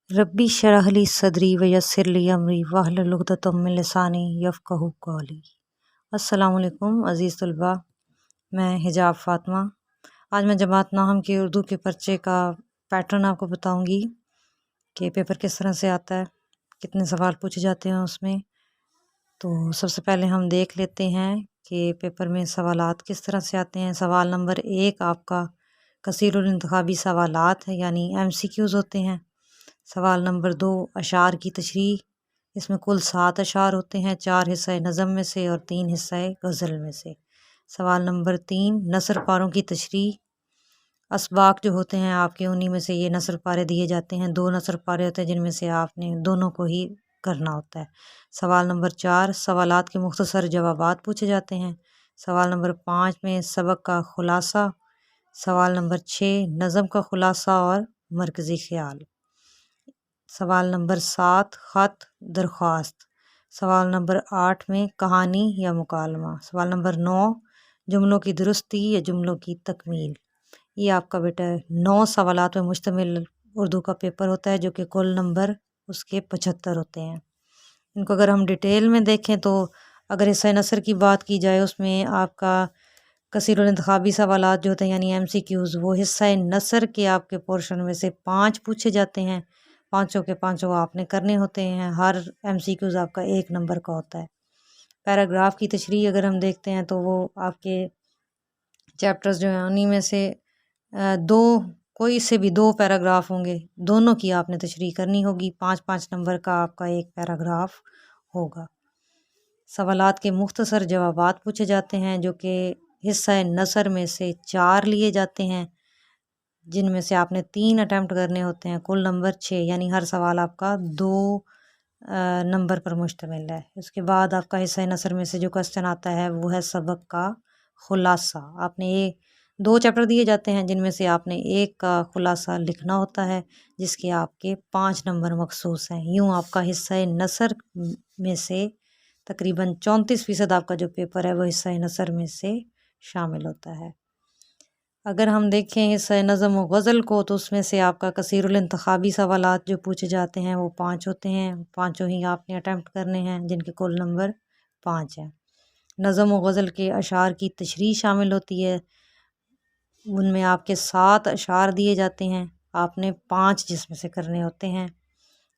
रब्बी शरह ली सदरी वयस्सिर ली अमरी वाहलुल उक़दतम मिन लिसानी यफ़क़हू क़ौली। अस्सलामु अलैकुम अज़ीज़ तलबा, मैं हिजाब फ़ातिमा। आज मैं जमात नाहम के उर्दू के पर्चे का पैटर्न आपको बताऊंगी कि पेपर किस तरह से आता है, कितने सवाल पूछे जाते हैं उसमें। तो सबसे पहले हम देख लेते हैं कि पेपर में सवालात किस तरह से आते हैं। सवाल नंबर 1 आपका कसीरुल इंतखाबी सवालात है, यानी MCQs होते हैं। सवाल नंबर 2 अशार की तशरीह, इसमें कुल 7 अशार होते हैं, 4 हिस्से नज़म में से और 3 हिस्से गज़ल में से। सवाल नंबर 3 नसर पारों की तशरीह, असबाक जो होते हैं आपके उन्हीं में से ये नसर पारे दिए जाते हैं। 2 नसर पारे होते हैं जिनमें से आपने दोनों को ही करना होता है। सवाल नंबर 4 सवालात के मुख्तसर जवाबात पूछे जाते हैं। सवाल नंबर 5 में सबक का खुलासा। सवाल नंबर 6 नज़म का खुलासा और मरकज़ी ख्याल। सवाल नंबर 7 ख़त दरख्वास्त। सवाल नंबर 8 में कहानी या मुकालमा। सवाल नंबर 9 जुमलों की दुरुस्ती या जुमलों की तकमील। ये आपका बेटा 9 सवालात में मुश्तमिल उर्दू का पेपर होता है, जो कि कुल नंबर उसके 75 होते हैं। इनको अगर हम डिटेल में देखें तो अगर हिस्सा नसर की बात की जाए, उसमें आपका कसीरुल इंतखाबी सवालात जो होते हैं यानी MCQs, वो हिस्सा नसर के आपके पोर्शन में से 5 पूछे जाते हैं। पाँचों के पाँचों आपने करने होते हैं। हर MCQs आपका 1 नंबर का होता है। पैराग्राफ की तशरीह अगर हम देखते हैं तो वो आपके चैप्टर्स जो हैं उन्हीं में से दो कोई से भी 2 पैराग्राफ होंगे, दोनों की आपने तशरीह करनी होगी। 5-5 नंबर का आपका एक पैराग्राफ होगा। सवालात के मुख्तसर जवाबात पूछे जाते हैं, जो कि हिस्सा नसर में से 4 लिए जाते हैं, जिनमें से आपने 3 अटैम्प्ट करने होते हैं। कुल नंबर 6, यानी हर सवाल आपका 2 नंबर पर मुश्तमिल है। उसके बाद आपका हिस्सा नसर में से जो क्वेश्चन आता है वो है सबक का खुलासा। आपने ये 2 चैप्टर दिए जाते हैं, जिनमें से आपने एक का खुलासा लिखना होता है, जिसके आपके 5 नंबर मखसूस हैं। यूँ आपका हिस्सा नसर में से तकरीबन 34% आपका जो पेपर है वो हिस्सा नसर में से शामिल होता है। अगर हम देखें हिस्सा नज़म व गज़ल को, तो उसमें से आपका कसीरुल इंतखाबी सवालात जो पूछे जाते हैं वो 5 होते हैं। पाँचों ही आपने अटैम्प्ट करने हैं, जिनके कुल नंबर 5 हैं। नज़म व गज़ल के अशार की तशरीह शामिल होती है, उनमें आपके 7 अशार दिए जाते हैं, आपने 5 जिसमें से करने होते हैं।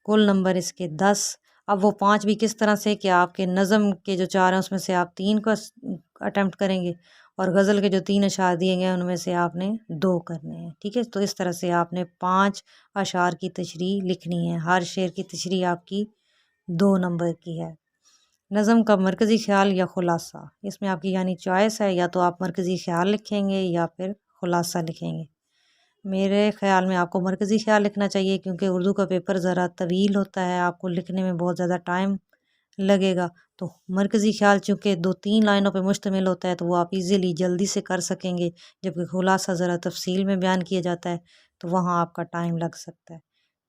कुल नंबर इसके 10। अब वो 5 भी किस तरह से कि आपके नज़म के जो 4 हैं उसमें से आप 3 को अटैम्प्ट करेंगे और गज़ल के जो 3 अशार दिए गए हैं उनमें से आपने 2 करने हैं। ठीक है, तो इस तरह से आपने 5 अशार की तशरीह लिखनी है। हर शेर की तशरीह आपकी 2 नंबर की है। नज़म का मरकज़ी ख्याल या खुलासा, इसमें आपकी यानी चॉइस है, या तो आप मरकज़ी ख्याल लिखेंगे या फिर खुलासा लिखेंगे। मेरे ख़्याल में आपको मरकज़ी ख्याल लिखना चाहिए, क्योंकि उर्दू का पेपर ज़रा तवील होता है, आपको लिखने में बहुत ज़्यादा टाइम लगेगा। तो मरकज़ी ख्याल चूँकि 2-3 लाइनों पे मुश्तमिल होता है, तो वो आप इजीली जल्दी से कर सकेंगे, जबकि खुलासा ज़रा तफसील में बयान किया जाता है, तो वहाँ आपका टाइम लग सकता है।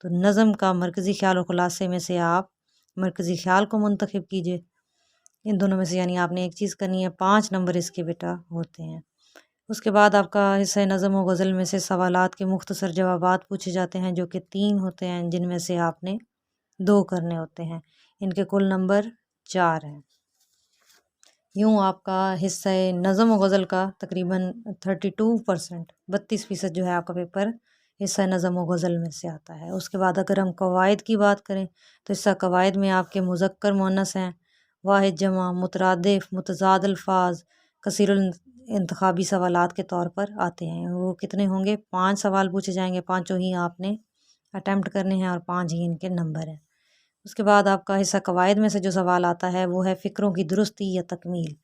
तो नज़म का मरकज़ी ख्याल और खुलासे में से आप मरकज़ी ख्याल को मुंतखब कीजिए। इन दोनों में से यानी आपने एक चीज़ करनी है। 5 नंबर इसके बेटा होते हैं। उसके बाद आपका हिस्सा नज़म व गज़ल में से सवालात के मुख्तसर जवाबात पूछे जाते हैं, जो कि 3 होते हैं, जिनमें से आपने 2 करने होते हैं। इनके कुल नंबर 4 हैं। यूँ आपका हिस्सा नज़म व गज़ल का तकरीबन 32% 32% जो है आपका पेपर हिस्सा नज़म व गज़ल में से आता है। उसके बाद अगर हम कवायद की बात करें, तो हिस्सा कवायद में आपके मुज़क्कर मुअन्नस हैं, वाहिद जमा, मुतरादिफ, मुतज़ाद अल्फाज, कसीरुल इंतखाबी सवालात के तौर पर आते हैं। वो कितने होंगे? 5 सवाल पूछे जाएंगे, पाँचों ही आपने अटैम्प्ट करने हैं और 5 ही इनके नंबर हैं। उसके बाद आपका हिस्सा कवायद में से जो सवाल आता है वो है फ़िक्रों की दुरुस्ती या तकमील।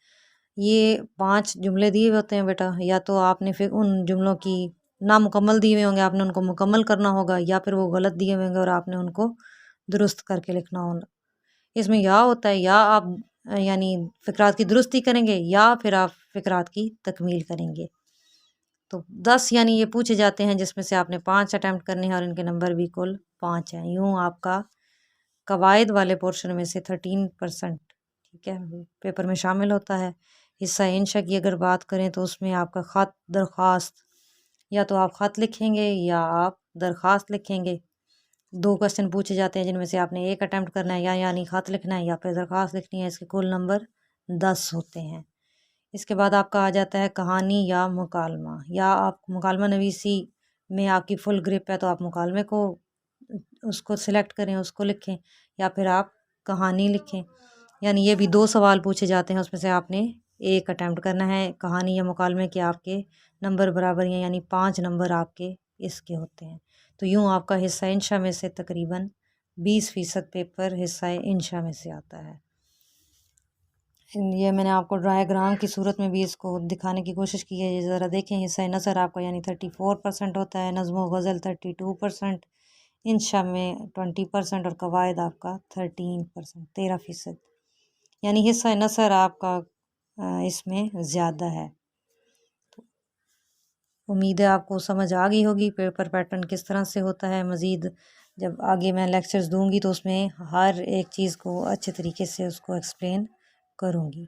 ये 5 जुमले दिए हुए होते हैं बेटा, या तो आपने फिर उन जुमलों की नामुकम्मल दिए हुए होंगे, आपने उनको मुकम्मल करना होगा, या फिर वो गलत दिए हुए होंगे और आपने उनको दुरुस्त करके लिखना होगा। इसमें या होता है या आप यानी फ़िक्रात की दुरुस्ती करेंगे, या फिर आप फ़िक्रात की तकमील करेंगे। तो 10 यानी ये पूछे जाते हैं, जिसमें से आपने 5 अटैम्प्ट करने हैं और इनके नंबर भी कुल 5 हैं। यूँ आपका कवायद वाले पोर्शन में से 13% ठीक है पेपर में शामिल होता है। हिस्सा इंशा की अगर बात करें, तो उसमें आपका ख़त दरख्वास्त, या तो आप ख़त लिखेंगे या आप दरख्वास्त लिखेंगे। 2 क्वेश्चन पूछे जाते हैं जिनमें से आपने एक अटैम्प्ट करना है, या यानी खत लिखना है या फिर दरख्वास्त लिखनी है। इसके कुल नंबर 10 होते हैं। इसके बाद आपका आ जाता है कहानी या मुकालमा, या आप मुकालमा नवीसी में आपकी फुल ग्रिप है तो आप मुकालमे को उसको सिलेक्ट करें, उसको लिखें, या फिर आप कहानी लिखें। यानी ये भी 2 सवाल पूछे जाते हैं, उसमें से आपने एक अटैम्प्ट करना है। कहानी या मुकालमे के आपके नंबर बराबर हैं, यानी 5 नंबर आपके इसके होते हैं। तो यूँ आपका हिस्सा इंशा में से तकरीबन 20% पेपर हिस्सा इंशा में से आता है। ये मैंने आपको डायग्राम की सूरत में भी इसको दिखाने की कोशिश की है। ये ज़रा देखें, हिस्सा नसर आपका यानी 34% होता है, नज़्म व गज़ल 32%, इंशा में 20% और कवायद आपका 13%, 13%। यानी हिस्सा नसर आपका इसमें ज़्यादा है। उम्मीद है आपको समझ आ गई होगी पेपर पैटर्न किस तरह से होता है। मज़ीद जब आगे मैं लेक्चर्स दूंगी तो उसमें हर एक चीज़ को अच्छे तरीके से उसको एक्सप्लेन करूंगी।